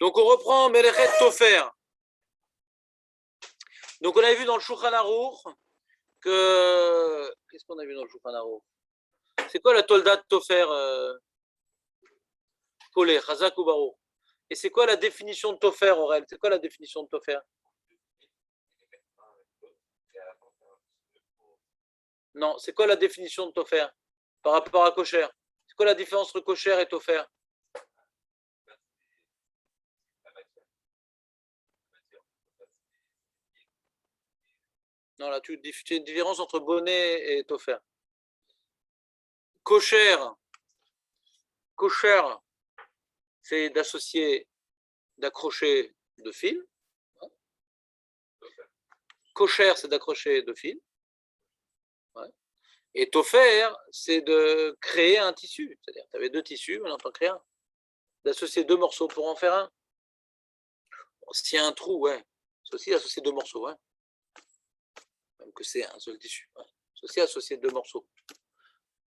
Donc on reprend Melechet Tofer. Donc on avait vu dans le Shulchan Aruch que... Qu'est-ce qu'on a vu dans le Shulchan Aruch? C'est quoi la Tolda de Tofer Kolé, Chazak ou Baruch? Et c'est quoi la définition de Tofer, Aurel? C'est quoi la définition de Tofer? Non, c'est quoi la définition de Tofer par rapport à Kosher? C'est quoi la différence entre Kosher et Tofer? Non, là, tu fais une différence entre bonnet et Tofer. Kosher, c'est d'associer, d'accrocher de fil. Kosher, c'est d'accrocher de fil. Ouais. Et Tofer, c'est de créer un tissu. C'est-à-dire, tu avais deux tissus, maintenant tu en crées un. D'associer deux morceaux pour en faire un. Bon, s'il y a un trou, ouais. C'est aussi associer deux morceaux, ouais. Même que c'est un seul tissu. Ouais. C'est aussi associer deux morceaux.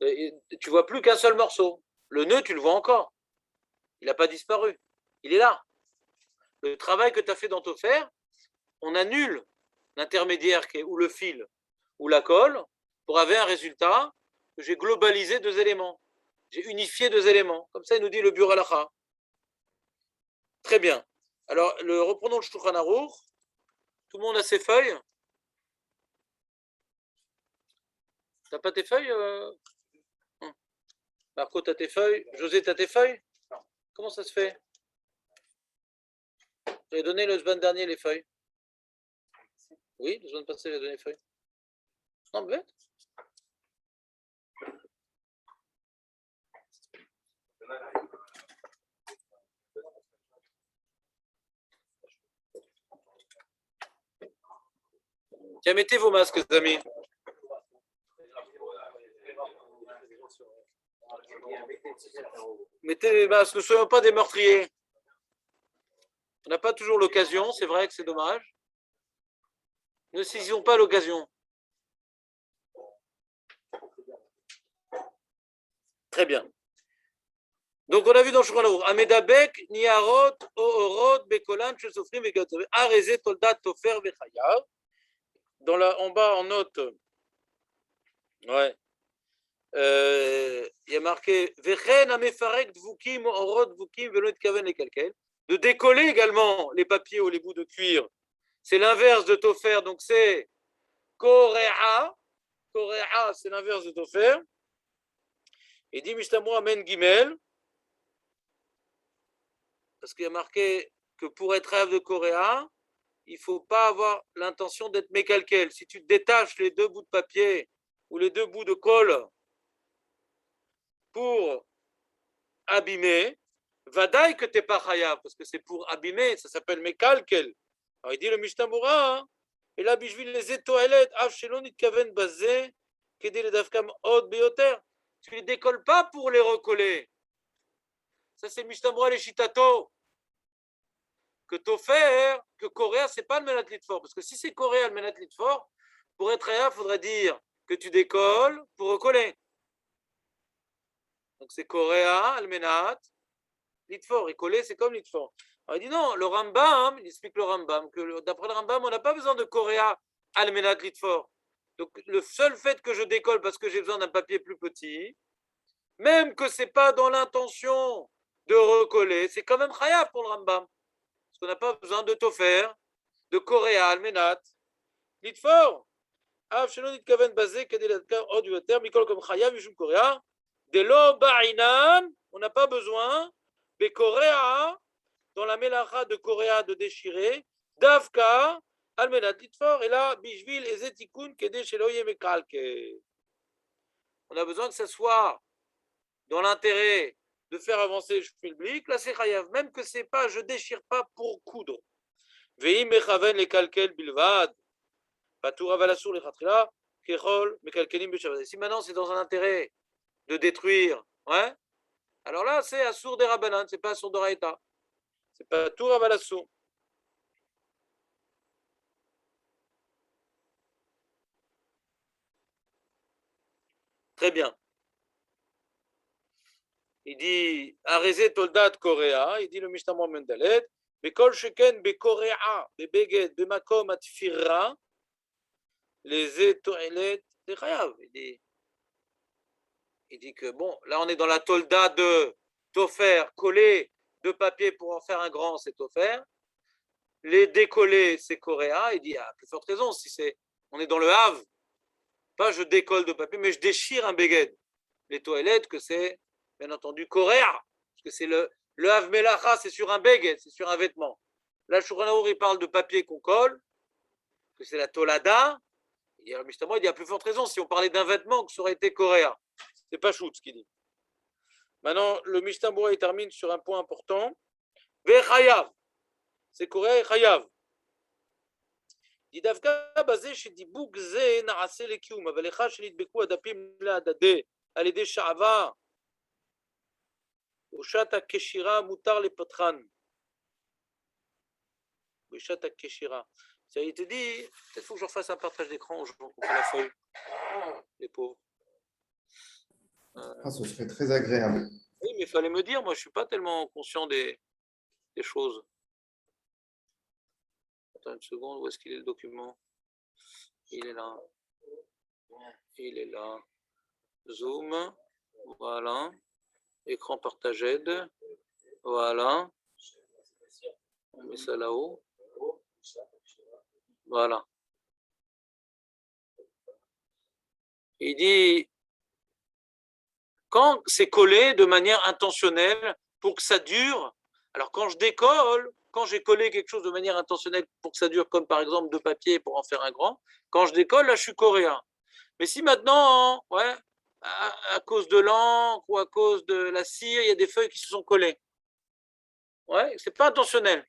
Et tu vois plus qu'un seul morceau. Le nœud, tu le vois encore. Il n'a pas disparu. Il est là. Le travail que tu as fait dans Tofer, on annule l'intermédiaire qui est ou le fil ou la colle pour avoir un résultat que j'ai globalisé deux éléments. J'ai unifié deux éléments. Comme ça, il nous dit le Biur Halacha. Très bien. Alors, reprenons le Shulchan Aruch. Tout le monde a ses feuilles. T'as pas tes feuilles Marco, t'as tes feuilles. José, t'as tes feuilles? Comment ça se fait? J'avais donné le semaine dernier les feuilles. Oui, le semaine passée, j'ai donné les feuilles. Non, bête. Tiens, mettez vos masques, les amis. Mettez les masques, ne soyons pas des meurtriers. On n'a pas toujours l'occasion, c'est vrai que c'est dommage. Ne saisissons pas l'occasion. Très bien. Donc on a vu dans Shulchan Aruch, Amedabek, Niarot, Oorot, Bekolan, Shesofrim, Vegatove, Areze, Toldat, Tofer, Vechayav. En bas, en note, ouais. Il y a marqué Vechen amefarek dvukim orot dvukim velo itkaven lekalkel, de décoller également les papiers ou les bouts de cuir. C'est l'inverse de Tofer, donc c'est Korea. Korea, c'est l'inverse de Tofer. Et dit Mishnah Amen Gimel, parce qu'il y a marqué que pour être rêve de Korea, il ne faut pas avoir l'intention d'être mécalquel. Si tu détaches les deux bouts de papier ou les deux bouts de colle pour abîmer, vadaï que tu n'es pas chayav, parce que c'est pour abîmer, ça s'appelle mekalkel. Alors il dit le Mishnah Moura, hein, et là, bishvil les etoelet, av shelon itkaven bazé, kedé le davkam od beyoter. Tu ne les décolles pas pour les recoller. Ça, c'est Mishnah Moura les shitato. Que Tofer, que Coréa, c'est pas le menat litfor, parce que si c'est Coréa le menat litfor, pour être chayav, il faudrait dire que tu décolles pour recoller. Donc c'est Coréa, le menat litfor, et coller, c'est comme litfor. Alors il dit non, le Rambam, il explique le Rambam, que d'après le Rambam, on n'a pas besoin de Coréa almenat litfor. Donc le seul fait que je décolle parce que j'ai besoin d'un papier plus petit, même que c'est pas dans l'intention de recoller, c'est quand même chayav pour le Rambam. Parce qu'on n'a pas besoin de Tofer, de Coréa almenat litfor. Av shelon nitkaven basé kedé l'adkar od yuter mikol comme chayav mishum Coréa. De lo ba'inan, on n'a pas besoin de Coréa, dans la mélacha de Coréa de déchirer, Davka, Almenat Litfor, et là, Bishvil et Zetikun, Kede Sheloye Mekalke. On a besoin que ce soit dans l'intérêt de faire avancer le public, là c'est Chayav, même que c'est pas, je déchire pas pour coudre. Veim Mechaven les Kalkel Bilvad, Patour Avalasur les Khatrila, Kechol, Mekalkelim Beshavaz. Si maintenant c'est dans un intérêt de détruire, ouais, alors là c'est Assour des Rabbanan, c'est pas Assour de Raïta. C'est pas tout Ravalassou. Très bien. Il dit Arezé Toldat Korea, il dit le Mishnah Mendalet, Bekol sheken bekorea bebeged bemakom atfira les étoilettes des chayav. Il dit que bon, là on est dans la tolda de Tofer, coller de papier pour en faire un grand, c'est Tofer. Les décoller, c'est Coréa. Il dit à plus forte raison, si c'est, on est dans le Hav, pas je décolle de papier, mais je déchire un beged. Les toilettes, que c'est bien entendu Coréa, parce que c'est le Hav Melacha, c'est sur un beged, c'est sur un vêtement. Là, Shulchan Arour, il parle de papier qu'on colle, que c'est la tolada. Il dit, justement, il dit à plus forte raison, si on parlait d'un vêtement, que ça aurait été Coréa. C'est pas Chout ce qu'il dit. Maintenant, le Mishnah Berurah, il termine sur un point important. Vechayav. C'est Coréa et Chayav. דווקא בזה שדיבוק זה נעשה לקיום, אבל אחד שנדבקו הדפים להדדה על ידי שעווה, בשעת הקשירה מותר לפתחן. בשעת הקשירה. Il te dit, peut-être qu'il faut que je refasse un partage d'écran aux gens qui ont la feuille. Les pauvres. Ce serait très agréable. Oui, mais il fallait me dire, moi je ne suis pas tellement conscient des choses. Attends une seconde, où est-ce qu'il est le document? Il est là. Il est là. Zoom. Voilà. Écran partagé. Voilà. On met ça là-haut. Voilà. Il dit, quand c'est collé de manière intentionnelle pour que ça dure, alors quand je décolle, quand j'ai collé quelque chose de manière intentionnelle pour que ça dure, comme par exemple de papier pour en faire un grand, quand je décolle, là je suis coréen. Mais si maintenant, ouais, à cause de l'encre ou à cause de la cire, il y a des feuilles qui se sont collées. Ouais, c'est pas intentionnel.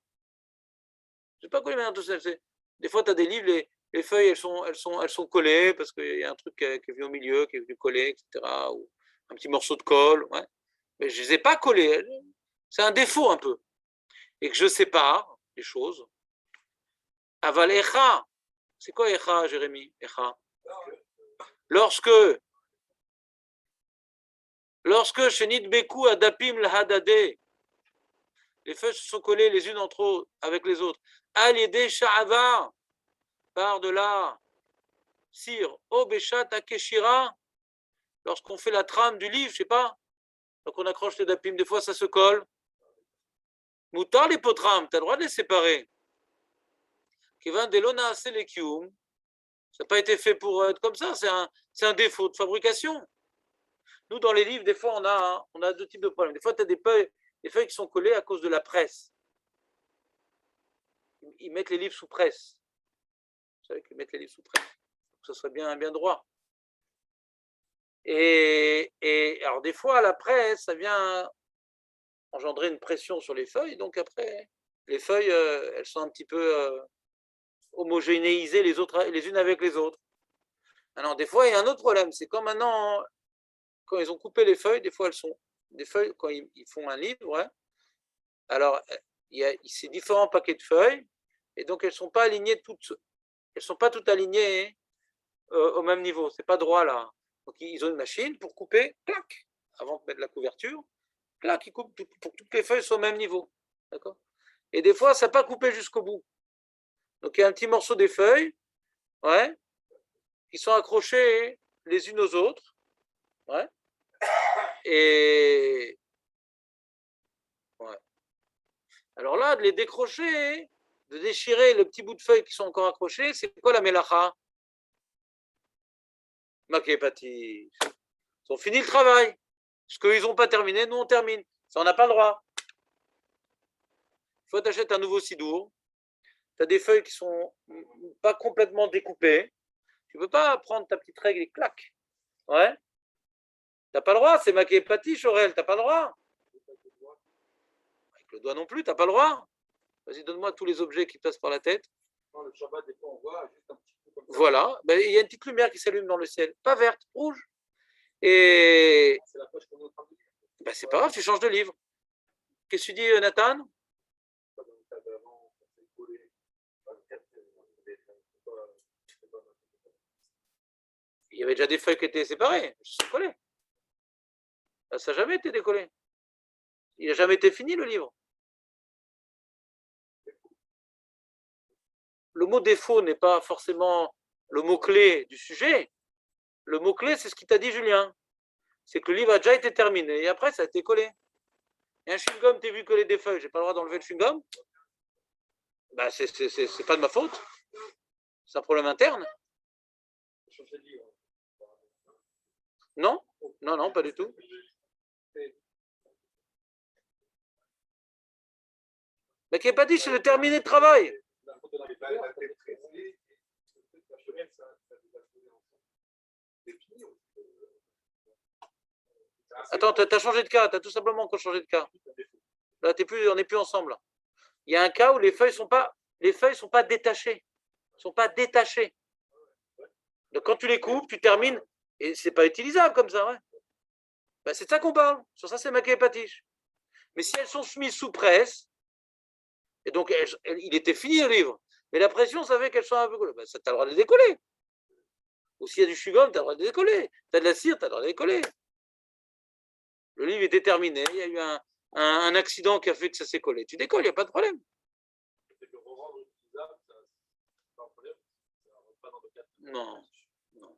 C'est pas collé de manière intentionnelle. Des fois, tu as des livres, les feuilles, elles sont collées parce qu'il y a un truc qui est venu au milieu, qui est venu coller, etc. Ou un petit morceau de colle. Ouais. Mais je ne les ai pas collées. C'est un défaut un peu. Et que je sépare les choses. Aval echa. C'est quoi echa, Jérémy? Echa. Lorsque Shenit Beku Adapim L'Hadadeh, les feuilles se sont collées les unes entre eux avec les autres. Al-Yedeh Sha'ava, par de la cire. Obeshat Akeshira, lorsqu'on fait la trame du livre, je ne sais pas, donc on accroche les dapim, des fois ça se colle. Moutar les potram, tu as le droit de les séparer. Kevin Delona Selekium, ça n'a pas été fait pour être comme ça, c'est un défaut de fabrication. Nous, dans les livres, des fois, on a deux types de problèmes. Des fois, tu as des feuilles qui sont collées à cause de la presse. Ils mettent les livres sous presse. Vous savez qu'ils mettent les livres sous presse. Que ce soit bien droit. Et alors, des fois, la presse, ça vient engendrer une pression sur les feuilles. Donc, après, les feuilles, elles sont un petit peu homogénéisées les unes avec les autres. Alors, des fois, il y a un autre problème. C'est quand maintenant, quand ils ont coupé les feuilles, des fois, elles sont des feuilles, quand ils font un livre, ouais, alors, il y a ces différents paquets de feuilles, et donc elles ne sont pas alignées toutes alignées au même niveau. Ce n'est pas droit là. Donc, ils ont une machine pour couper, clac, avant de mettre la couverture, clac, ils coupent pour que toutes les feuilles soient au même niveau. D'accord? Et des fois, ça n'a pas coupé jusqu'au bout. Donc, il y a un petit morceau des feuilles, ouais, qui sont accrochées les unes aux autres, ouais, et ouais. Alors là, de les décrocher, de déchirer les petits bouts de feuilles qui sont encore accrochés, c'est quoi la mélacha? Maképati. Ils ont fini le travail. Ce qu'ils n'ont pas terminé, nous on termine. Ça, on n'a pas le droit. Une fois que tu achètes un nouveau sidour, tu as des feuilles qui ne sont pas complètement découpées. Tu ne peux pas prendre ta petite règle et clac. Ouais. Tu n'as pas le droit, c'est Maképati, Chorel, tu n'as pas le droit. Avec le doigt non plus, tu n'as pas le droit. Vas-y, donne-moi tous les objets qui passent par la tête. Le Shabbat, des fois, on voit juste un petit peu comme ça. Voilà, ben, il y a une petite lumière qui s'allume dans le ciel, pas verte, rouge. Et C'est la page qu'on est en train de lire. ben, c'est pas grave, tu changes de livre. Qu'est-ce que tu dis, Nathan? Pas dans le cas d'avant, ça s'est collé. Il y avait déjà des feuilles qui étaient séparées, elles se sont collées. Ça n'a jamais été décollé. Il n'a jamais été fini le livre. le mot défaut n'est pas forcément le mot-clé du sujet. Le mot-clé, c'est ce qu'il t'a dit Julien. C'est que le livre a déjà été terminé et après, ça a été collé. Et un chewing-gum, t'es vu coller des feuilles, j'ai pas le droit d'enlever le chewing-gum. Bah, c'est pas de ma faute. C'est un problème interne. Non, non, non, pas du tout. Mais qui n'est pas dit, c'est de terminer le travail. Attends, tu as changé de cas, tu as tout simplement encore changé de cas. Là, on n'est plus ensemble. Là. Il y a un cas où les feuilles sont pas détachées. Sont pas détachées. Donc quand tu les coupes, tu termines, et c'est pas utilisable comme ça, ouais. Ben, c'est de ça qu'on parle. Sur ça, c'est maquet patiche. Mais si elles sont mises sous presse, et donc il était fini le livre, mais la pression, ça fait qu'elles sont un peu collées. Ben, ça, tu as le droit de les décoller. Ou s'il y a du chewing-gum, tu as le droit de les décoller. Tu as de la cire, tu as le droit de les décoller. Le livre était terminé, il y a eu un accident qui a fait que ça s'est collé. Tu décolles, il n'y a pas de problème. Non, non.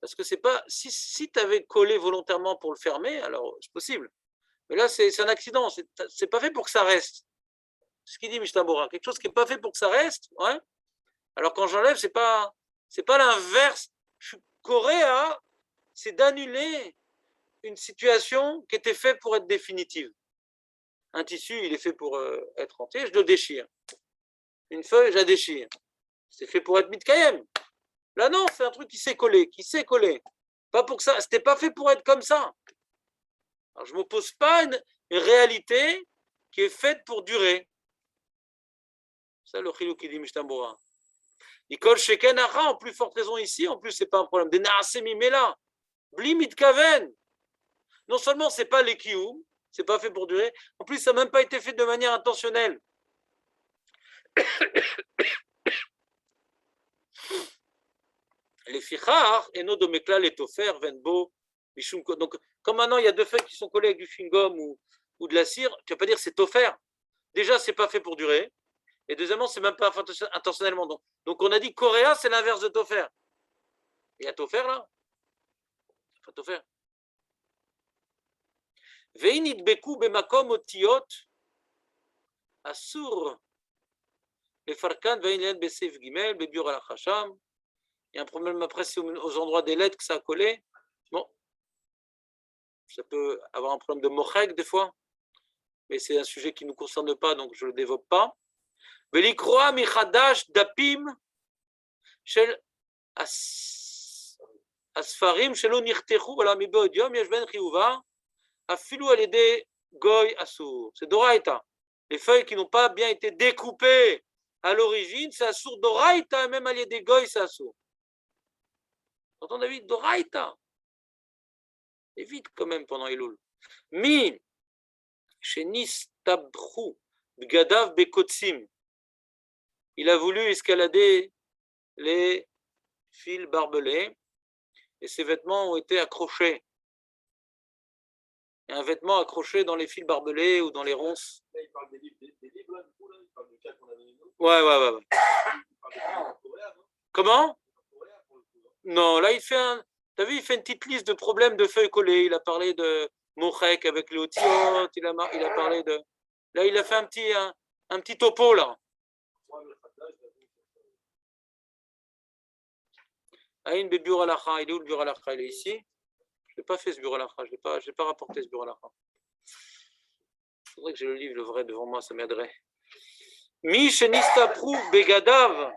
Parce que c'est pas. Si tu avais collé volontairement pour le fermer, alors c'est possible. Mais là, c'est un accident. C'est pas fait pour que ça reste. C'est ce qu'il dit Mishtabura. Quelque chose qui n'est pas fait pour que ça reste. Ouais. Alors quand j'enlève, c'est pas l'inverse. Coréa, c'est d'annuler une situation qui était faite pour être définitive. Un tissu, il est fait pour être entier, je le déchire. Une feuille, je la déchire. C'est fait pour être mitkayem. Là, non, c'est un truc qui s'est collé, Pas pour que ça, c'était pas fait pour être comme ça. Alors, je ne m'oppose pas à une réalité qui est faite pour durer. C'est ça le chilou qui dit Mishnah. Nicole Sheken Ara, en plus forte raison ici, en plus, c'est pas un problème. Des Naasemimela, Bli Mitkaven. Non seulement c'est pas l'Ekioum, c'est pas fait pour durer, en plus, ça n'a même pas été fait de manière intentionnelle. Les fichar, et nos domekla, les tofer, venbo, mishum. Donc, comme maintenant il y a deux feuilles qui sont collées avec du chewing-gum ou de la cire, tu vas pas dire c'est tofer. Déjà, c'est pas fait pour durer. Et deuxièmement, c'est même pas intentionnellement. Donc on a dit Coréa, c'est l'inverse de tofer. Il y a tofer là. Pas tofer. Veinit beku bemakom otiot asur. Les farkan veinit besef gimel bebur al hacham. Il y a un problème après, c'est aux endroits des lettres que ça a collé. Bon, ça peut avoir un problème de mochek des fois, mais c'est un sujet qui ne nous concerne pas, donc je ne le développe pas. Velikroa michadash dapim shel asfarim shelo nirtechu ala mibod yom yeshben chiyuva afilu al yedei goy asur. C'est doraita. Les feuilles qui n'ont pas bien été découpées à l'origine, c'est asur doraita, même al yedei goy, c'est asur. T'entends David? Doraita. Évite quand même pendant Elul. Mi shenis tabru bgadav bekotsim. Il a voulu escalader les fils barbelés et ses vêtements ont été accrochés. Il y a un vêtement accroché dans les fils barbelés ou dans les ronces. Là, il parle des livres, là, du coup, là, il parle du cas qu'on avait nous. Ouais. Il parle de Coréa, non? Comment? Coréa, pour le coup, hein. Non, là, il fait il fait une petite liste de problèmes de feuilles collées. Il a parlé de Mochek avec le Otiot, il a parlé de... Là, il a fait un petit topo, là. Aïn Bebur Alacha, il est où le Bur Alacha? Il est ici. Je n'ai pas fait ce Bur Alacha, je n'ai pas rapporté ce Bur Alacha. Il faudrait que j'ai le livre, le vrai, devant moi, ça m'aiderait. Mi Shenistapru Begadav.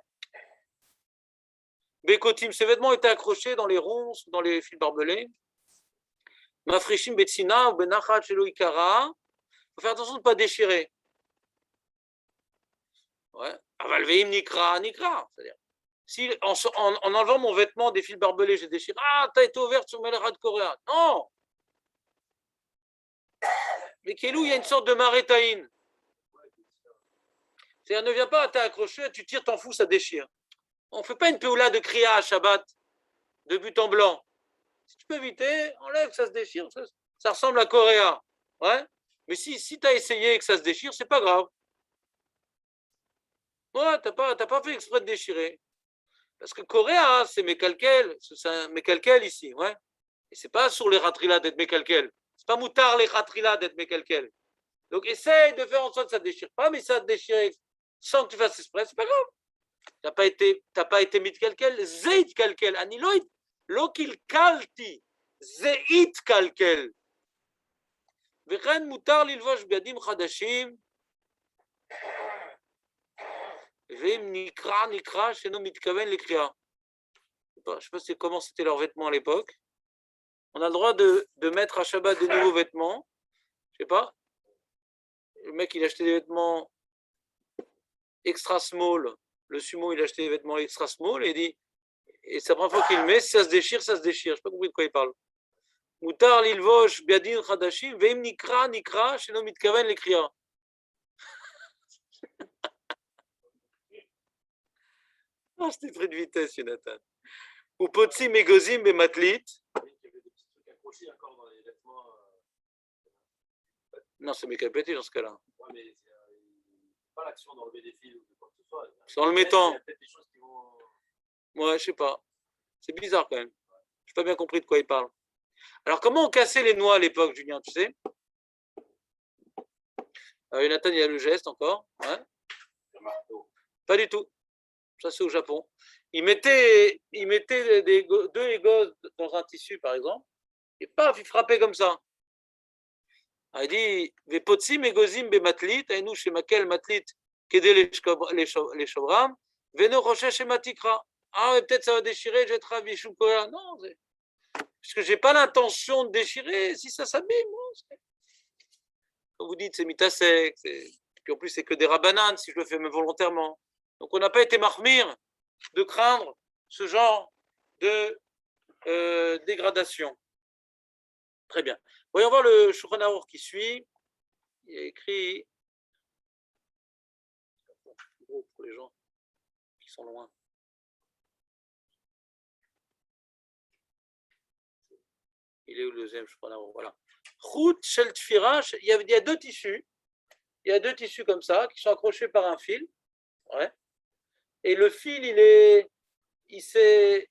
Bekotim, ses vêtements étaient accrochés dans les ronces, dans les fils barbelés. Mafrishim Betsina, Benachat Shelo Ikara. Il faut faire attention de ne pas déchirer. Ouais. Avalveim Nikra, c'est-à-dire. Si en enlevant mon vêtement des fils barbelés, j'ai déchiré. Ah, t'as été ouverte sur Melra de Coréa. Non. Mais Kelou, il y a une sorte de marétaïne. C'est-à-dire, ne viens pas, t'es accroché, tu tires, t'en fous, ça déchire. On ne fait pas une péoula de kriya à Shabbat, de but en blanc. Si tu peux éviter, enlève, ça se déchire. Ça ressemble à Coréa. Ouais. Mais si tu as essayé et que ça se déchire, c'est pas grave. Ouais, t'as pas fait exprès de déchirer. Parce que Coréa, c'est mécalquel, c'est un mécalquel ici, ouais. Et c'est pas sur les ratrila d'être mécalquel. C'est pas moutard les ratrila d'être mécalquel. Donc essaye de faire en sorte que ça ne déchire pas, mais ça te déchire sans que tu fasses exprès, c'est pas grave. T'as pas été mitkalkel, zeit kalkel, aniloid, lokil kalti, zeit kalkel. וכן מותר ללבוש בגדים חדשים, ואם נקרא שאינו מתכוון לקריאה. Je ne sais pas comment c'était leurs vêtements à l'époque. On a le droit de mettre à Shabbat des nouveaux vêtements. Je ne sais pas. Le mec, il a acheté des vêtements extra small. Le sumo, il a acheté des vêtements extra small et il dit, et c'est la première fois qu'il le met, si ça se déchire, ça se déchire. Je n'ai pas compris de quoi il parle. Moutar lilvosh biadin chadashim, veim nikra, sheno mitkaven lekriya. Ah, c'était très de vitesse, Jonathan. Ou potsim egozim bematlit. Non, c'est mécapété dans ce cas-là. Ouais, mais pas l'action d'enlever des fils ou de quoi que ce soit. C'est en le mettant. Il y a peut-être des choses qui vont. Ouais, je sais pas. C'est bizarre quand même. Je n'ai pas bien compris de quoi il parle. Alors, comment on cassait les noix à l'époque, Julien, tu sais? Jonathan, il y a le geste encore. Ouais. Pas du tout. Ça, c'est au Japon. Ils mettaient deux égos dans un tissu, par exemple, et paf, ils frappaient comme ça. Alors, il dit, Vepotsim egozim bematlit, aïnou shemakel matlit, kede les chobram, veno rocher shematikra. Ah, mais peut-être ça va déchirer, je vais être ravi, non, parce que je n'ai pas l'intention de déchirer, si ça s'abîme. Quand vous dites, c'est mitasek, puis en plus, c'est que des rabananes, si je le fais même volontairement. Donc, on n'a pas été marmire de craindre ce genre de dégradation. Très bien. Voyons voir le Shulchan Aruch qui suit. Il y a écrit, pour les gens qui sont loin. Il est où le deuxième Shulchan Aruch? Voilà. Chut shel tfira, il y a deux tissus. Il y a deux tissus comme ça qui sont accrochés par un fil. Ouais. Et le fil, il s'est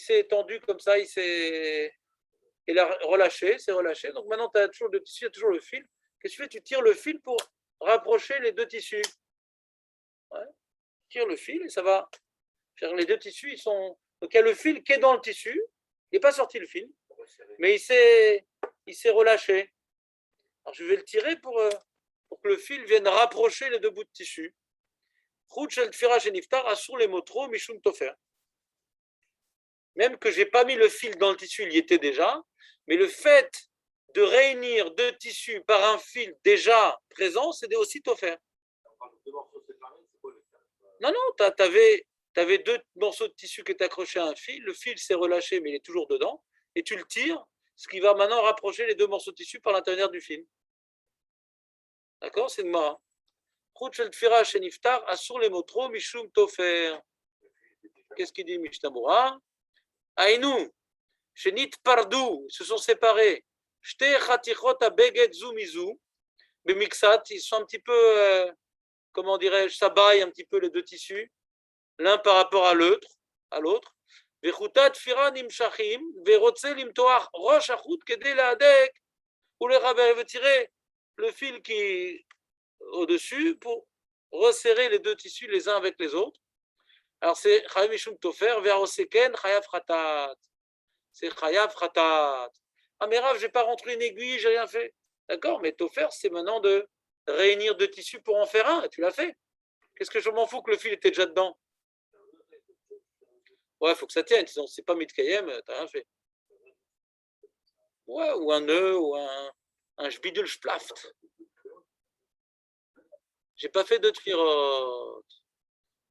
étendu comme ça, il a relâché, c'est relâché. Donc maintenant, tu as toujours deux tissus, il y a toujours le fil. Qu'est-ce que tu fais? Tu tires le fil pour rapprocher les deux tissus. Ouais. Tu tires le fil et ça va faire les deux tissus. Donc il y a le fil qui est dans le tissu. Il n'est pas sorti le fil, mais il s'est relâché. Alors je vais le tirer pour que le fil vienne rapprocher les deux bouts de tissu. Même que je n'ai pas mis le fil dans le tissu, il y était déjà, mais le fait de réunir deux tissus par un fil déjà présent, c'est aussi tofer. Non, non, tu avais deux morceaux de tissu qui étaient accrochés à un fil, le fil s'est relâché, mais il est toujours dedans, et tu le tires, ce qui va maintenant rapprocher les deux morceaux de tissu par l'intérieur du fil. D'accord? C'est une mara. Qu'est-ce qu'il dit, Mishtamura? Aïnou, Shenit Pardou, ils se sont séparés. Shte Chatichot Abeged Zumizu, Bemixat, ils sont un petit peu, comment dirais-je, ça baille un petit peu les deux tissus, l'un par rapport à l'autre. Vechutat Fira Nimshachim, Verotze Limtoach Rosh Achut Kede Laadek, ou les rabbins veulent tirer le fil qui est au-dessus pour resserrer les deux tissus les uns avec les autres. Alors c'est Chayav Mishum Tofer, Veroseken, Chayav Khatat. C'est Chayav Khatat. Ah mais Rav, je n'ai pas rentré une aiguille, j'ai rien fait. D'accord, mais Tofer, c'est maintenant de réunir deux tissus pour en faire un, et tu l'as fait. Qu'est-ce que je m'en fous que le fil était déjà dedans? Ouais, il faut que ça tienne, sinon c'est pas Mitkayem, t'as rien fait. Ouais, ou un nœud, ou un Jbidul Splaft. J'ai pas fait de tfirot.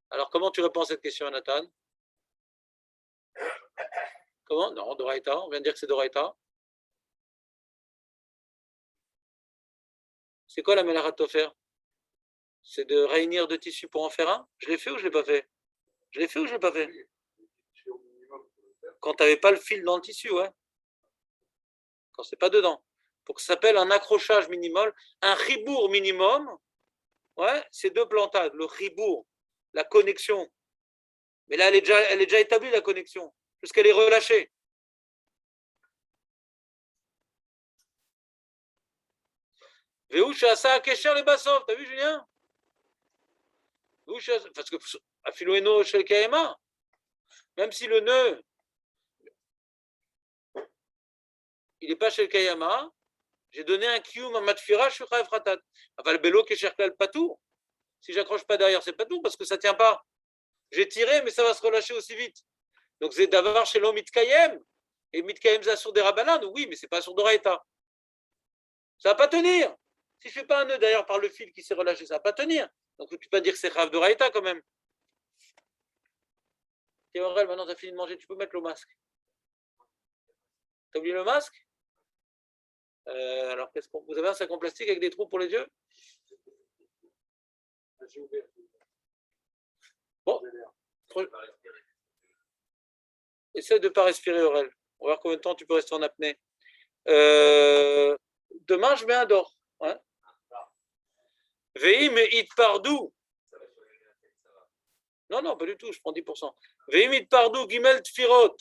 Alors comment tu réponds à cette question, Nathan? Comment? Non, Doraïta, on vient de dire que c'est Doraïta. C'est quoi la Melarat Tofer? C'est de réunir deux tissus pour en faire un? Je l'ai fait ou je l'ai pas fait? Je l'ai fait ou je l'ai pas fait? Quand tu n'avais pas le fil dans le tissu, ouais. Quand c'est pas dedans. pour que ça s'appelle un accrochage minimum, un ribour minimum, ouais, c'est 2 plantades, le ribour, la connexion. Mais là, elle est déjà établie, la connexion, puisqu'elle est relâchée. Véoucha, ça a kécher les bassov, t'as vu, Julien? Parce que Afiloueno chez le KMA, même si le nœud, il n'est pas chez le Kayama, j'ai donné un kiyum à matfira, je suis chayav ratat. Aval belo kesher klal patou. Si j'accroche pas derrière, c'est pas tout parce que ça tient pas. J'ai tiré, mais ça va se relâcher aussi vite. Donc c'est d'avoir chez l'homme mitkayem. Et mitkayem ça sur des rabanan, oui, mais c'est pas sur d'oraïta. Ça va pas tenir. Si je fais pas un nœud d'ailleurs par le fil qui s'est relâché, ça va pas tenir. Donc tu peux pas dire que c'est chayav d'oraïta quand même. Théorel, maintenant tu as fini de manger, tu peux mettre le masque. T'as oublié le masque? Alors, vous avez un sac en plastique avec des trous pour les yeux? Bon. Essaie de ne pas respirer, Aurel. On va voir combien de temps tu peux rester en apnée. Demain, je mets un d'or. Hein? Veim it pardou. Non, pas du tout, je prends 10%. Veim it pardou, gimel tfirot.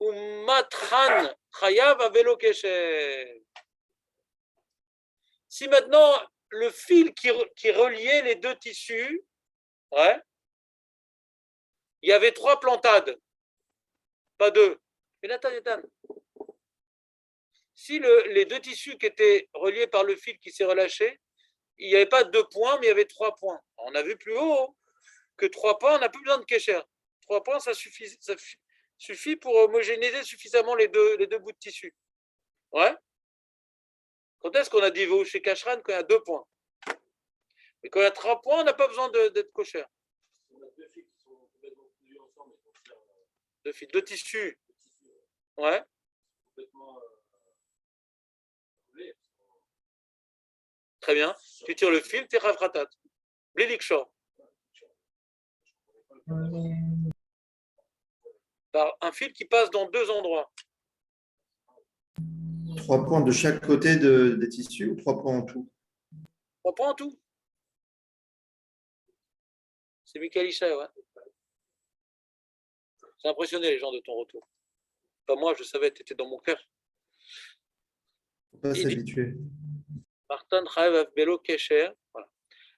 Ou matran chayav avelo kesher. Si maintenant, le fil qui reliait les deux tissus, ouais, il y avait 3 plantades, pas 2. Et Nathan, si les 2 tissus qui étaient reliés par le fil qui s'est relâché, il n'y avait pas 2 points, mais il y avait 3 points. On a vu plus haut que 3 points, on n'a plus besoin de kécher. 3 points, ça suffit pour homogénéiser suffisamment les deux bouts de tissu. Ouais. Quand est-ce qu'on a dit chez Kashran quand il y a 2 points? Mais quand il y a 3 points, on n'a pas besoin d'être kosher. On a 2 fils qui sont complètement fusés ensemble, mais qu'on tire. 2 fils, 2 tissus. Ouais. Complètement roulés. Très bien. Tu tires le fil, tu es ravratat. Blilikshor. Par un fil qui passe dans 2 endroits. 3 points de chaque côté des tissus ou 3 points en tout? 3 points en tout. C'est Michael Isha, ouais. C'est impressionné les gens de ton retour. Pas moi, je savais, tu étais dans mon cœur. Faut pas s'habituer. Martin Chayav Belo Kesher. Voilà.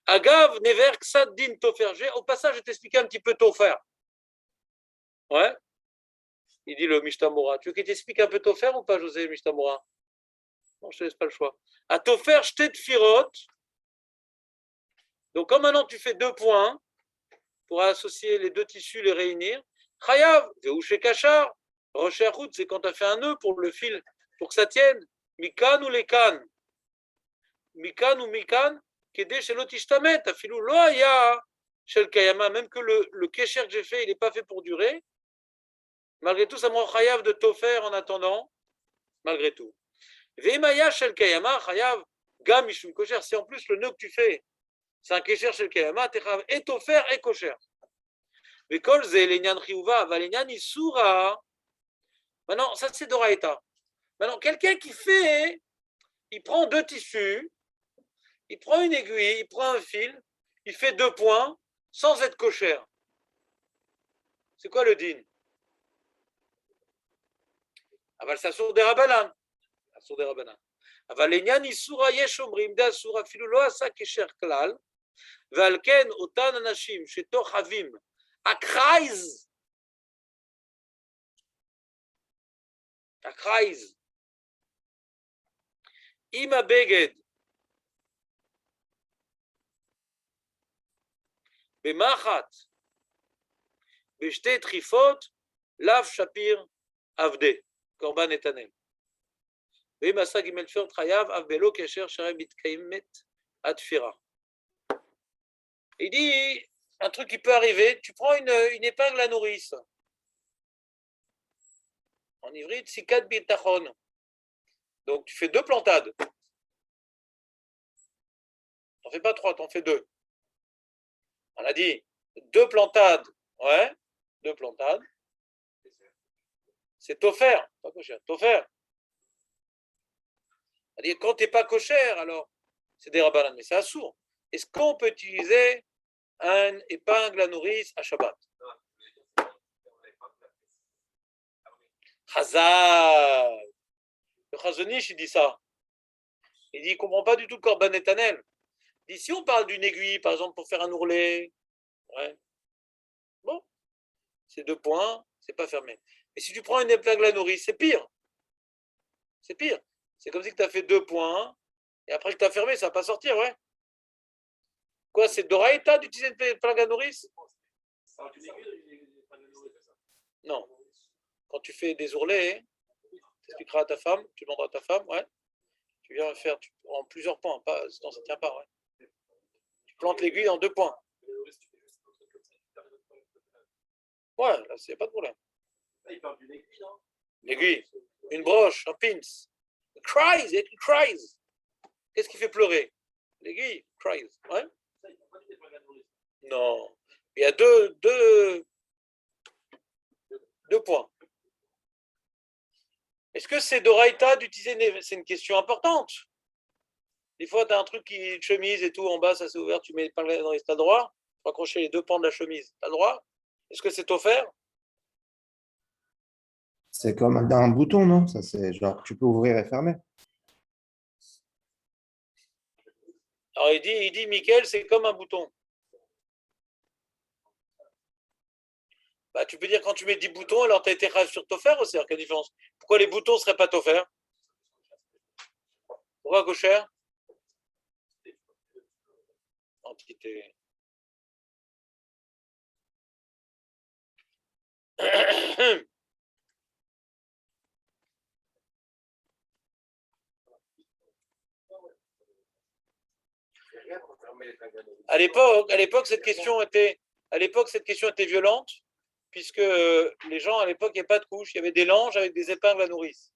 Agav Never Ksad Din Tofer. Au passage, je t'expliquer un petit peu Tofer. Ouais. Il dit le Mishtamura. Tu veux qu'il t'explique un peu Tofer ou pas, José Mishtamura? Non, je te laisse pas le choix. À Tofer, Shtet Firot. Donc, comme maintenant tu fais 2 points pour associer les 2 tissus, les réunir. Chayav, Veouché Kachar. Rocher route, c'est quand tu as fait un nœud pour le fil, pour que ça tienne. Mikan ou les cannes. Mikan ou Mikan, Kedé chez l'Otishtamet, Afilou Loaya, chez le Kayama, même que le Kesher que j'ai fait, il n'est pas fait pour durer. Malgré tout, ça me rend chayav de Tofer en attendant, malgré tout. Veimaya chez le Kayama, chayav, Gam Mishum Kosher, si en plus le nœud que tu fais, c'est un Kesher chez le Kayama, t'es chayav et Tofer et Kosher. Mais kol ze lenyan chiyuva, valenyan isura. Maintenant, ça c'est Doraïta. Maintenant, quelqu'un qui fait, il prend 2 tissus, il prend une aiguille, il prend un fil, il fait 2 points sans être kosher. C'est quoi le din? Aval ça sur des rabanan. Sur des rabanan. Aval lenyan isura yesh omrim de asura filu lo asa kesher klal, ועל כן אותן אנשים שתוחבים הקרייז, עם הבגד במחט בשתי דחיפות, לאו שפיר עבדה, קורבן נתנאל. ואם עשה ג' תפירות חייב, אף בלא כאשר שהרי מתקיימת התפירה. Il dit un truc qui peut arriver, tu prends une épingle à nourrice. En ivrite, sikat bitachon. Donc tu fais 2 plantades. T'en fais pas 3, t'en fais 2. On a dit 2 plantades. Ouais, 2 plantades. C'est tofer, pas cocher, tofer. C'est-à-dire, quand tu n'es pas cochère, alors c'est des rabbanan, mais c'est assourd. Est-ce qu'on peut utiliser un épingle à nourrice à Shabbat? Chazal. Le Chazonish, il dit ça. Il dit, il ne comprend pas du tout le Korban Netanel. Il dit, si on parle d'une aiguille, par exemple, pour faire un ourlet, ouais. Bon, c'est 2 points, c'est pas fermé. Mais si tu prends une épingle à nourrice, c'est pire. C'est pire. C'est comme si tu as fait 2 points, et après que tu as fermé, ça va pas sortir, ouais. Quoi, c'est Doraïta d'utiliser une épingle à nourrice? Non. Quand tu fais des ourlets, tu expliqueras à ta femme, tu demanderas à ta femme, ouais. Tu viens faire en plusieurs points, pas, sinon ça ne tient pas, ouais. Tu plantes l'aiguille en 2 points. Ouais, là, c'est pas de problème. Il parle d'une aiguille, non? L'aiguille, une broche, un pins. Cries, it cries. Qu'est-ce qui fait pleurer? L'aiguille, cries. Ouais? Non. Il y a deux points. Est-ce que c'est d'Oraïta d'utiliser? C'est une question importante. Des fois, tu as un truc une chemise et tout, en bas, ça s'est ouvert, tu mets l'épingle dans les t'as le droit pour accrocher les 2 pans de la chemise. Tu as le droit? Est-ce que c'est offert? C'est comme un bouton, non? Ça, c'est genre, tu peux ouvrir et fermer. Alors, il dit, Mickaël, c'est comme un bouton. Bah, tu peux dire quand tu mets 10 boutons, alors tu as été sur t'offert aussi, alors quelle différence? Pourquoi les boutons ne seraient pas t'offerts? Pourquoi cocher? Entité. À l'époque, cette question était violente, puisque les gens, à l'époque, il n'y avait pas de couche, il y avait des langes avec des épingles à nourrice.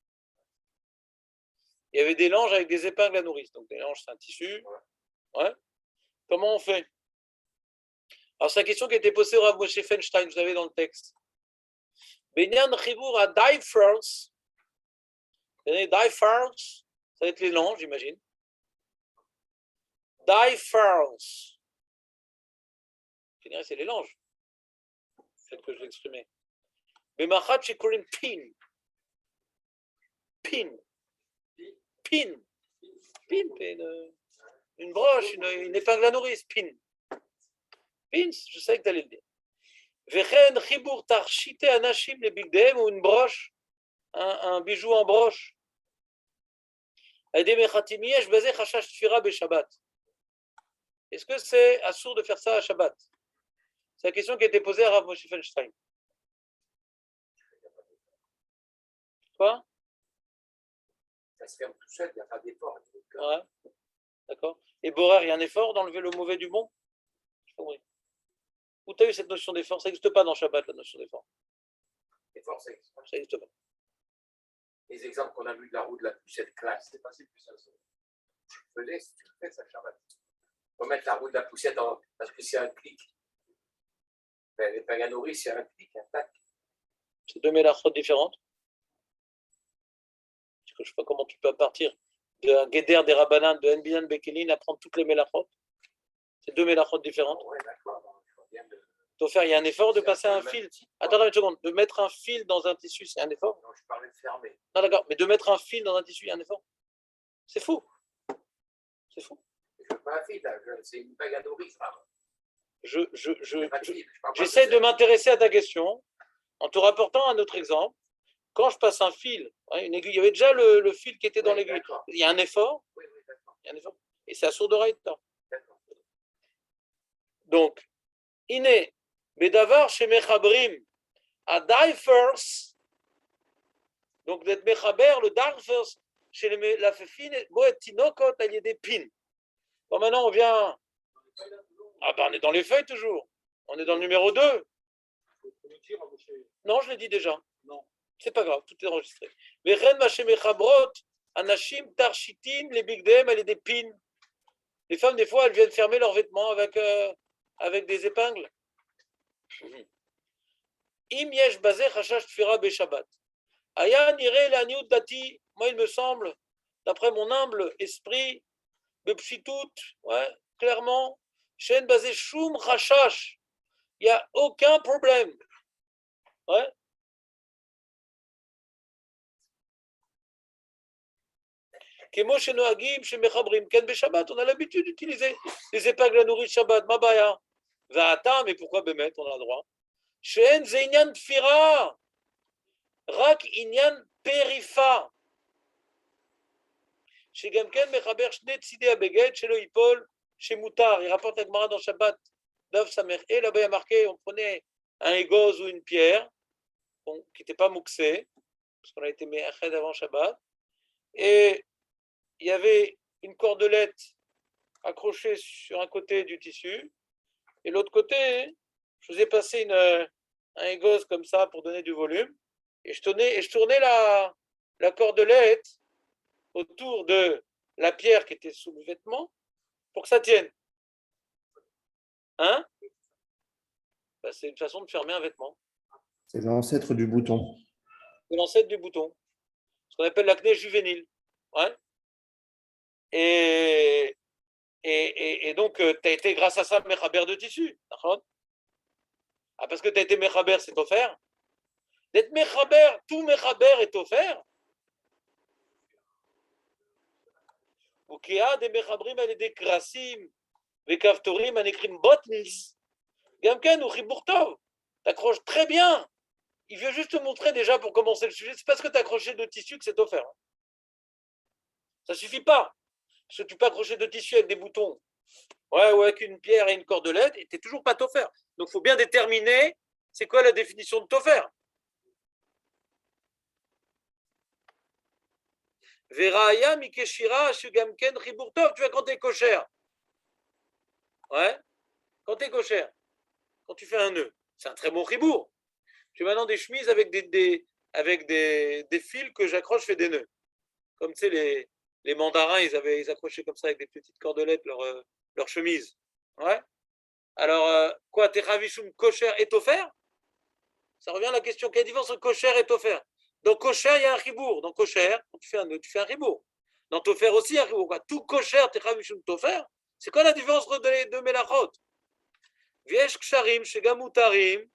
Il y avait des langes avec des épingles à nourrice. Donc, des langes, c'est un tissu. Ouais. Comment on fait? Alors, c'est la question qui a été posée au Rav Moshe Feinstein, vous avez dans le texte. Benyan Chibour à Differs. Differs, ça va être les langes, j'imagine. Differs. Je dirais c'est les langes. C'est que je l'ai exprimé. Mais Machat Shekurim Pin. Pin. Pin. Pin, c'est une broche, une épingle à nourrice. Pin. Pins, je sais que tu allais le dire. Vechen Chibour Tarchite Anashim le Bigdem ou une broche, un bijou en broche. Est-ce que c'est assourd de faire ça à Shabbat? C'est la question qui a été posée à Rav Moshe Feinstein. Quoi? Ça se ferme tout seul, il n'y a pas d'effort. Ouais. D'accord. Et Borer, il y a un effort d'enlever le mauvais du bon? Oui. Où tu as eu cette notion d'effort? Ça n'existe pas dans Shabbat, la notion d'effort. Effort, ça n'existe pas. Ça n'existe pas. Les exemples qu'on a vus de la roue de la poussette classe, c'est facile plus ça. Tu le fais, si tu le fais, ça Shabbat. Il faut mettre la roue de la poussette parce que c'est un clic. Les paganoris, c'est un clic, un tac. C'est 2 mélachot différentes. Je ne sais pas comment tu peux partir d'un guéder des rabbanan, de Nbinan Bekelin, à prendre toutes les mélachot. C'est 2 mélachot différentes. Oui, d'accord. Il y a un effort de passer un fil. Attends une seconde. De mettre un fil dans un tissu, c'est un effort? Non, je parlais de fermer. Non, d'accord. Mais de mettre un fil dans un tissu, il y a un effort? C'est fou. C'est fou. Je ne veux pas un fil, c'est une paganoris. J'essaie de m'intéresser à ta question en te rapportant un autre exemple. Quand je passe un fil, une aiguille, il y avait déjà le fil qui était dans l'aiguille. Il y a un effort. Oui, d'accord. Il y a un effort. Et c'est à sourd d'oreille. Donc, Iné, Bedavar chez Mechabrim, à Differs, donc d'être Mechaber, le Differs, chez la Fefine, Boet Tinokot, il y a des pins. Bon, maintenant, on vient. Ah, ben, on est dans les feuilles toujours. On est dans le numéro 2. Non, je l'ai dit déjà. Non. C'est pas grave, tout est enregistré. Vechen Machem Mechabrot, Anashim, Tarchitim, les Bigdem, elle est des pins. Les femmes, des fois, elles viennent fermer leurs vêtements avec des épingles. Im yesh bazeh chashash tfira be Shabbat. Aya nire la niut dati. Moi, il me semble d'après mon humble esprit, Bepshitout, ouais, clairement, Shen basé Shum Rachash, il n'y a aucun problème. Ouais. Kemo chez Noagim, chez Mechabrim, Ken Beshabbat, on a l'habitude d'utiliser les épingles à nourrir Shabbat, Mabaya. Va'ata, mais pourquoi Bemet, on a le droit? Shen Zeinyan Tfira, Rak Inyan Perifa. Chez Gamken, Mechaber Shne Tzidei Abeged, chez le Hipol, chez Moutar. Il rapporte la Gemara dans Shabbat, Dav Samer. Et là-bas, il y a marqué, on prenait un égoz ou une pierre, bon, qui n'était pas mouxé, parce qu'on a été mis avant Shabbat. Et il y avait une cordelette accrochée sur un côté du tissu, et l'autre côté, je faisais passer un égoz comme ça pour donner du volume, et je tournais la cordelette autour de la pierre qui était sous le vêtement pour que ça tienne. Hein? Ben, c'est une façon de fermer un vêtement. C'est l'ancêtre du bouton. C'est l'ancêtre du bouton. Ce qu'on appelle l'acné juvénile. Ouais. Et donc, tu as été grâce à ça Mechaber de tissu. Ah, parce que tu as été Mechaber, c'est offert. D'être Mechaber, tout Mechaber est offert. Ou qu'il y a des Mechabrim, elle est des Krasim, des Kavtorim, un écrit Botnis. Gamken ou Chibourtov. T'accroches très bien. Il veut juste te montrer déjà pour commencer le sujet. C'est parce que tu as accroché de tissu que c'est offert. Ça suffit pas. Parce que tu peux accrocher de tissu avec des boutons. Ouais, ou avec une pierre et une cordelette, et tu n'es toujours pas t'offert. Donc il faut bien déterminer c'est quoi la définition de t'offert. Veraya Mikeshira Shugamken Ribourtov, tu vois quand tu es cochère. Ouais, quand tu es cochère, quand tu fais un nœud, c'est un très bon ribourg. J'ai maintenant des chemises avec des fils que j'accroche, je fais des nœuds. Comme tu sais, les mandarins, ils accrochaient comme ça avec des petites cordelettes leur chemise. Ouais. Alors, quoi, Techavishum kosher est offert? Ça revient à la question, quelle différence entre kosher et offert? Dans kosher, il y a un ribourg. Dans kosher, quand tu fais un nœud, tu fais un ribourg. Dans tofer aussi, il y a un ribourg. Tout kosher, Techavishum tofer, c'est quoi la différence entre les deux melachot? Viesh ksharim, shegamutarim,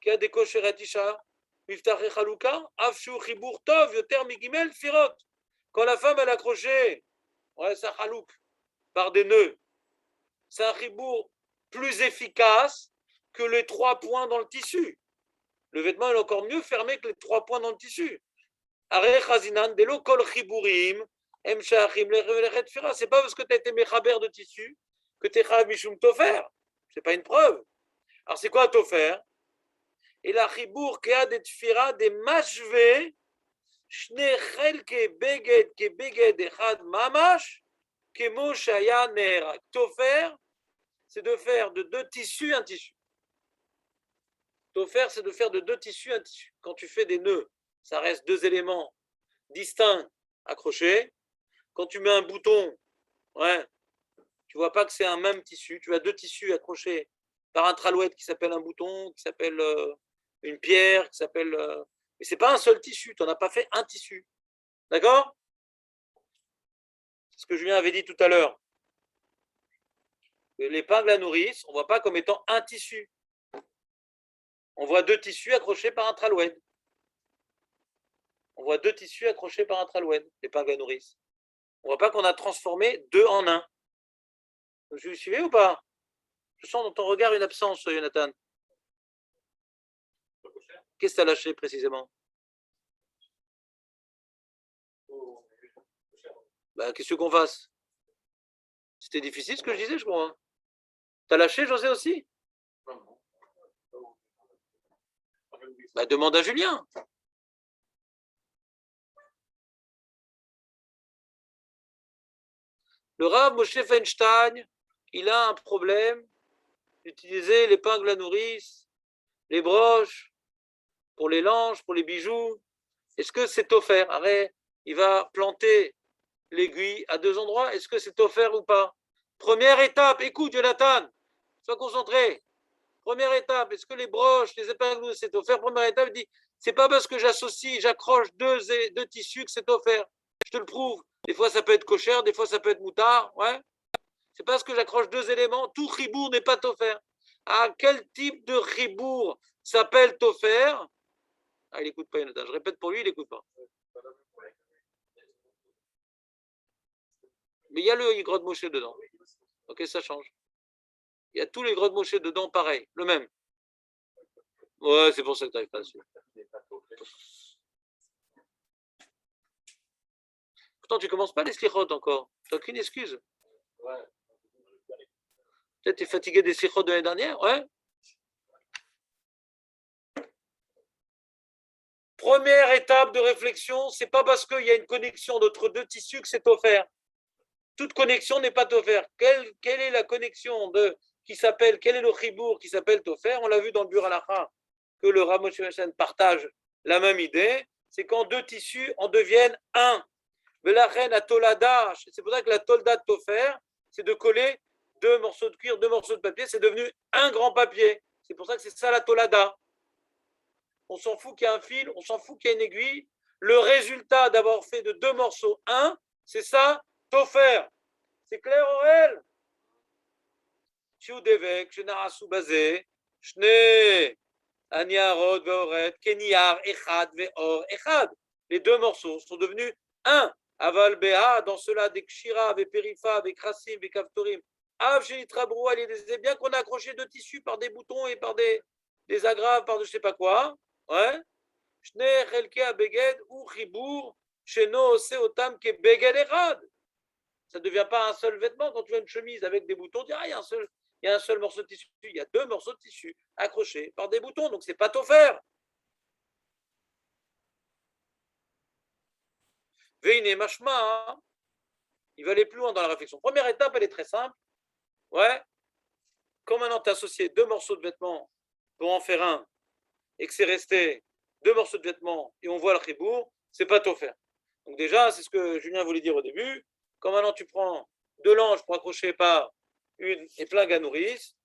qui a des kosheret isha, miftach chaluka, afshu ribourg tov, yoter migimel firot. Quand la femme, elle accrochait, ouais, sa chalouk, par des nœuds, c'est un ribourg plus efficace que les 3 points dans le tissu. Le vêtement est encore mieux fermé que les 3 points dans le tissu. C'est pas parce que tu as été mechaber de tissu que tu es chayav mishum tofer. C'est pas une preuve. Alors c'est quoi tofer? Et la chibour qui a des tfira des mashve shne chelke beged ke beged echad mamash kemo shaya ner. Tofer, c'est de faire de 2 tissus un tissu. Tofer, c'est de faire de 2 tissus un tissu. Quand tu fais des nœuds, ça reste 2 éléments distincts accrochés. Quand tu mets un bouton, ouais, tu vois pas que c'est un même tissu. Tu as 2 tissus accrochés par un tralouette qui s'appelle un bouton, qui s'appelle une pierre, qui s'appelle. Mais c'est pas un seul tissu. Tu n'en as pas fait un tissu. D'accord? C'est ce que Julien avait dit tout à l'heure. L'épingle à nourrice, on ne voit pas comme étant un tissu. On voit 2 tissus accrochés par un tralouette. On voit 2 tissus accrochés par un tralouette, l'épingle à nourrice. On ne voit pas qu'on a transformé 2 en 1. Vous suivez ou pas? Je sens dans ton regard une absence, Jonathan. Qu'est-ce que tu as lâché précisément? Bah, qu'est-ce qu'on fasse? C'était difficile ce que je disais, je crois. Tu as lâché, José aussi? Bah, demande à Julien. Le Rav Moshe Feinstein, il a un problème d'utiliser l'épingle à nourrice, les broches, pour les langes, pour les bijoux. Est-ce que c'est offert? Arrête, il va planter l'aiguille à 2 endroits. Est-ce que c'est offert ou pas? Première étape, écoute Jonathan, sois concentré. Première étape, est-ce que les broches, les épingles, c'est offert? Première étape, il dit, c'est pas parce que j'associe, j'accroche deux tissus que c'est offert. Je te le prouve. Des fois, ça peut être kosher, des fois, ça peut être moutard. Ouais. C'est parce que j'accroche deux éléments. Tout chibour n'est pas tofer. À quel type de chibour s'appelle tofer? Ah, il n'écoute pas, Jonathan. Je répète pour lui, il n'écoute pas. Mais il y a le Ygrod Moshe dedans. Ok, ça change. Il y a tous les Ygrod Moshe dedans, pareil, le même. Ouais, c'est pour ça que tu n'arrives pas à suivre. Pourtant, tu ne commences pas les slichot encore. Tu n'as aucune excuse. Peut-être tu es fatigué des slichot de l'année dernière, ouais. Première étape de réflexion, c'est pas parce qu'il y a une connexion entre deux tissus que c'est offert. Toute connexion n'est pas offerte. Quelle est la connexion quel est le chibour qui s'appelle offert? On l'a vu dans le Buralacha que le Rav Moshe Moshe partage la même idée, c'est quand deux tissus en deviennent un. Mais la reine à Tolada, c'est pour ça que la Tolda Tofer, c'est de coller deux morceaux de cuir, deux morceaux de papier, c'est devenu un grand papier. C'est pour ça que c'est ça la Tolada. On s'en fout qu'il y a un fil, on s'en fout qu'il y a une aiguille. Le résultat d'avoir fait de deux morceaux un, c'est ça, Tofer. C'est clair, Aurel? Chiudevek, Shenarasu Bazé, Shne, Aniarod, Veoret, Kenyar, Echad, Veor, Echad. Les deux morceaux sont devenus un. Aval Beha, dans cela, des Kshira, des Perifa, des Krasim, des Kaftorim. Av, Shenitrabrou, c'est bien qu'on a accroché deux tissus par des boutons et par des agrafes, par de je sais pas quoi. Ouais. Shne, Chelke, Abeged, ou Chibour, Sheno, Seotam, Ke Beged, Echad. Ça ne devient pas un seul vêtement. Quand tu as une chemise avec des boutons, tu dis, il y a un seul morceau de tissu. Il y a deux morceaux de tissu accrochés par des boutons. Donc, ce n'est pas tout faire. Veine machma, il va aller plus loin dans la réflexion. Première étape, elle est très simple. Ouais. Quand maintenant tu as associé deux morceaux de vêtements pour en faire un, et que c'est resté deux morceaux de vêtements, et on voit le chibour, c'est pas tout faire. Donc déjà, c'est ce que Julien voulait dire au début. Quand maintenant tu prends deux langes pour accrocher par une épingle à nourrice,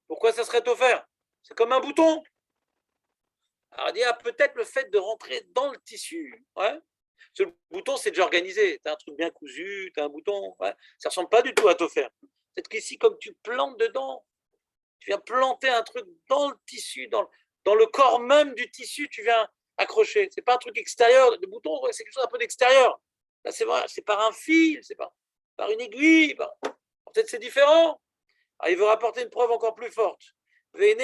pourquoi ça serait offert? C'est comme un bouton. Alors il y a peut-être le fait de rentrer dans le tissu. Ouais. Ce bouton, c'est déjà organisé. Tu as un truc bien cousu, tu as un bouton. Ouais. Ça ne ressemble pas du tout à t'offrir. Peut-être qu'ici, comme tu plantes dedans, tu viens planter un truc dans le tissu, dans le corps même du tissu, tu viens accrocher. Ce n'est pas un truc extérieur. Le bouton, ouais, c'est quelque chose un peu d'extérieur. Là, c'est vrai, c'est par un fil, c'est par une aiguille. Peut-être c'est différent. Alors, il veut rapporter une preuve encore plus forte. Les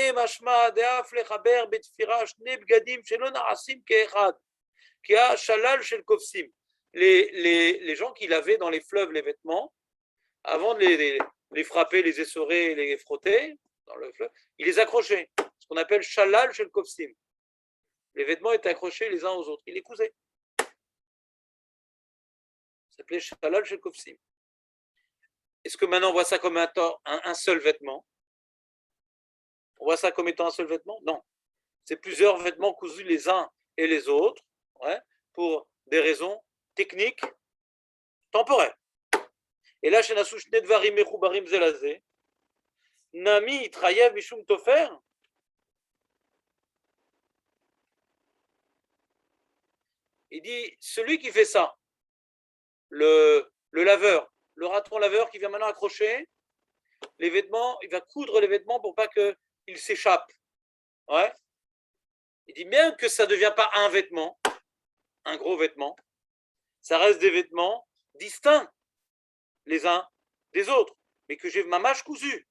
gens qui lavaient dans les fleuves les vêtements, avant de les frapper, les essorer, les frotter dans le fleuve, ils les accrochaient. Ce qu'on appelle shalal shel kofsim. Les vêtements étaient accrochés les uns aux autres. Ils les cousaient. Ça s'appelait shalal shel kofsim. Est-ce que maintenant on voit ça comme un seul vêtement? On voit ça comme étant un seul vêtement? Non. C'est plusieurs vêtements cousus les uns et les autres, ouais, pour des raisons techniques, temporaires. Et là, chez Nasush Nedvarim Mechubarim Zelazé, Nami Trayev Mishum Tofer, il dit celui qui fait ça, le laveur, le raton laveur qui vient maintenant accrocher les vêtements, il va coudre les vêtements pour pas qu'ils s'échappent. Ouais. Il dit même que ça ne devient pas un vêtement, un gros vêtement, ça reste des vêtements distincts les uns des autres, mais que j'ai ma mâche cousue.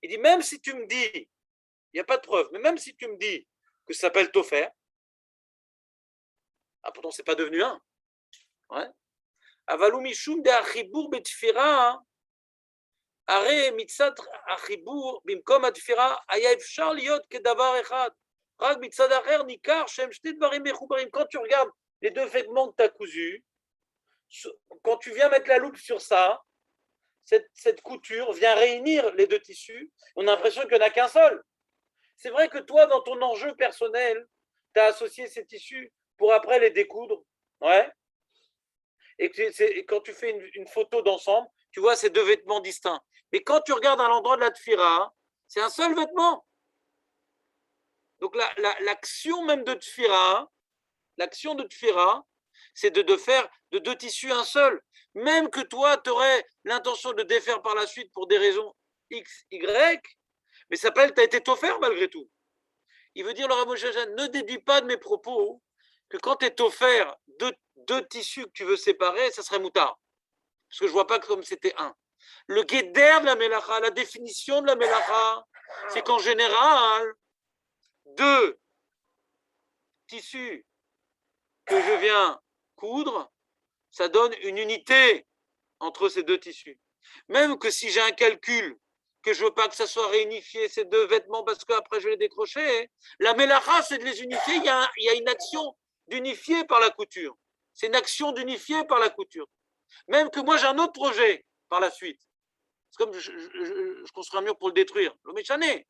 Il dit même si tu me dis, il n'y a pas de preuve, mais même si tu me dis que ça s'appelle Tofer, ah pourtant c'est pas devenu un. Ouais. Avalou mishum de achibur betfira, are mitzad achibur bimkom atfira aya efshar liot kedavar echad. Quand tu regardes les deux vêtements que tu as cousus, quand tu viens mettre la loupe sur ça, cette couture vient réunir les deux tissus, on a l'impression qu'il n'y en a qu'un seul. C'est vrai que toi, dans ton enjeu personnel, tu as associé ces tissus pour après les découdre. Ouais. Et quand tu fais une photo d'ensemble, tu vois ces deux vêtements distincts. Mais quand tu regardes à l'endroit de la tfira, c'est un seul vêtement. Donc l'action même de tfira, c'est de faire de deux tissus un seul. Même que toi, tu aurais l'intention de défaire par la suite pour des raisons X, Y, mais ça s'appelle, tu as été offert malgré tout. Il veut dire, le Rav Moshe Dayan, ne déduis pas de mes propos que quand tu es offert deux tissus que tu veux séparer, ça serait moutard. Parce que je ne vois pas comme c'était un. Le guéder de la mélacha, la définition de la mélacha, c'est qu'en général, deux tissus que je viens coudre, ça donne une unité entre ces deux tissus. Même que si j'ai un calcul, que je ne veux pas que ça soit réunifié, ces deux vêtements, parce qu'après je vais les décrocher, la mélacha, c'est de les unifier, il y a une action d'unifier par la couture. C'est une action d'unifier par la couture. Même que moi j'ai un autre projet par la suite. C'est comme je construis un mur pour le détruire. Le méchané.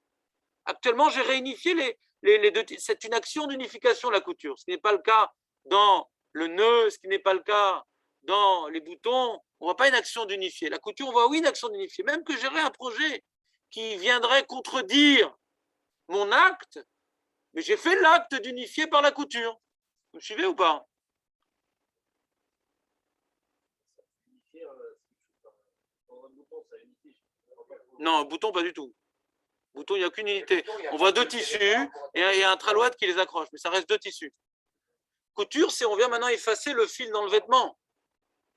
Actuellement, j'ai réunifié les deux. C'est une action d'unification, la couture. Ce qui n'est pas le cas dans le nœud, ce qui n'est pas le cas dans les boutons. On ne voit pas une action d'unifier. La couture, on voit oui une action d'unifier. Même que j'aurais un projet qui viendrait contredire mon acte, mais j'ai fait l'acte d'unifier par la couture. Vous me suivez ou pas? Non, un bouton, pas du tout. Bouton, il n'y a qu'une unité. On voit deux tissus et il y a un tralouette qui les accroche, mais ça reste deux tissus. Couture, c'est on vient maintenant effacer le fil dans le vêtement.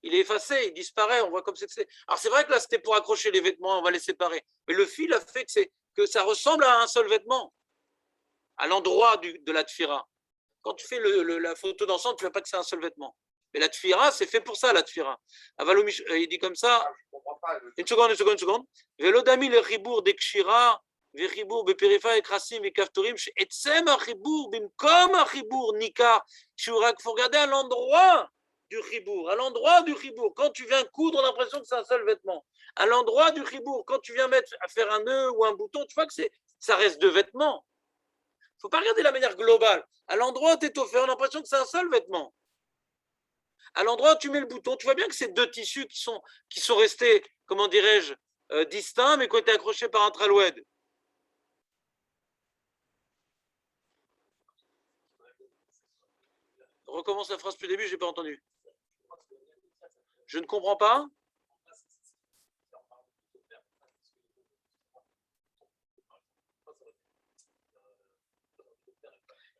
Il est effacé, il disparaît, on voit comme c'est. Alors c'est vrai que là, c'était pour accrocher les vêtements, on va les séparer. Mais le fil a fait que ça ressemble à un seul vêtement, à l'endroit de la tfira. Quand tu fais la photo d'ensemble, tu ne vois pas que c'est un seul vêtement. Mais la tfira, c'est fait pour ça, la tfira. Il dit comme ça. Une seconde. Velodami le ribour d'ekshira. וחיבור בפריפריה וקרסים וכפתורים שעצם החיבור במקום החיבור ניכר שהוא רק faut regarder à l'endroit du chibour, quand tu viens coudre on a l'impression que c'est un seul vêtement, à l'endroit du chibour, quand tu viens faire un nœud ou un bouton, tu vois que ça reste deux vêtements. Il ne faut pas regarder la manière globale, à l'endroit où tu es offert on a l'impression que c'est un seul vêtement, à l'endroit où tu mets le bouton, tu vois bien que c'est deux tissus qui sont restés, comment dirais-je, distincts mais qui ont été accrochés par un traloued. Recommence la phrase depuis le début, je n'ai pas entendu. Je ne comprends pas.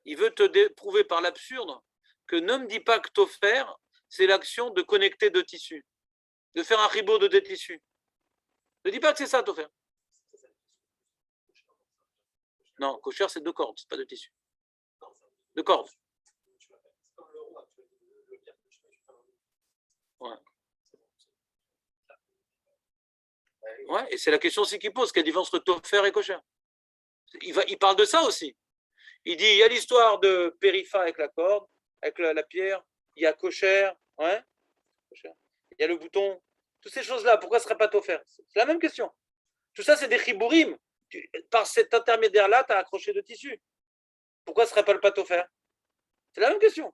Il veut te prouver par l'absurde que ne me dis pas que t'offrir, c'est l'action de connecter deux tissus, de faire un ribaud de deux tissus. Ne dis pas que c'est ça t'offrir. Non, kosher c'est deux cordes, c'est pas deux tissus. Deux cordes. Ouais. Ouais, et c'est la question aussi qu'il pose, quelle différence entre Topher et Kosher. Il parle de ça aussi. Il dit, il y a l'histoire de Périfa avec la corde, avec la pierre, il y a Kosher, ouais, Kosher. Il y a le bouton, toutes ces choses-là, pourquoi ce ne serait pas Topher? C'est la même question. Tout ça, c'est des chibourim. Par cet intermédiaire-là, tu as accroché deux tissus. Pourquoi ce ne serait pas le Topher? C'est la même question.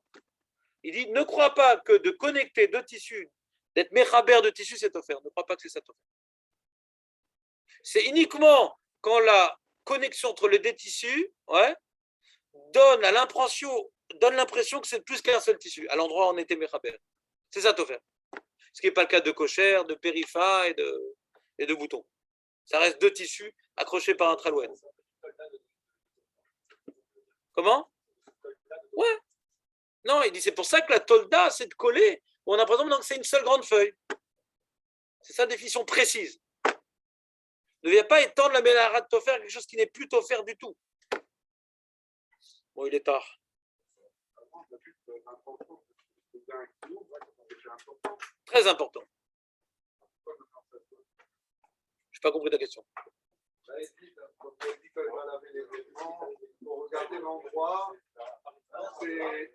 Il dit, ne crois pas que de connecter deux tissus, d'être méchaber de tissus, c'est offert. Ne crois pas que c'est ça offert. C'est uniquement quand la connexion entre les deux tissus, ouais, donne l'impression que c'est plus qu'un seul tissu, à l'endroit où on était méchaber. C'est ça offert. Ce qui n'est pas le cas de Kosher, de Périfa et de bouton. Ça reste deux tissus accrochés par un tralouette. Comment? Ouais. Non, il dit c'est pour ça que la tolda, c'est de coller. On a l'impression que c'est une seule grande feuille. C'est sa définition précise. Ne viens pas étendre la mélara de Tofer, quelque chose qui n'est plus Tofer du tout. Bon, il est tard. Très important. Je n'ai pas compris ta question. Regarder l'endroit, c'est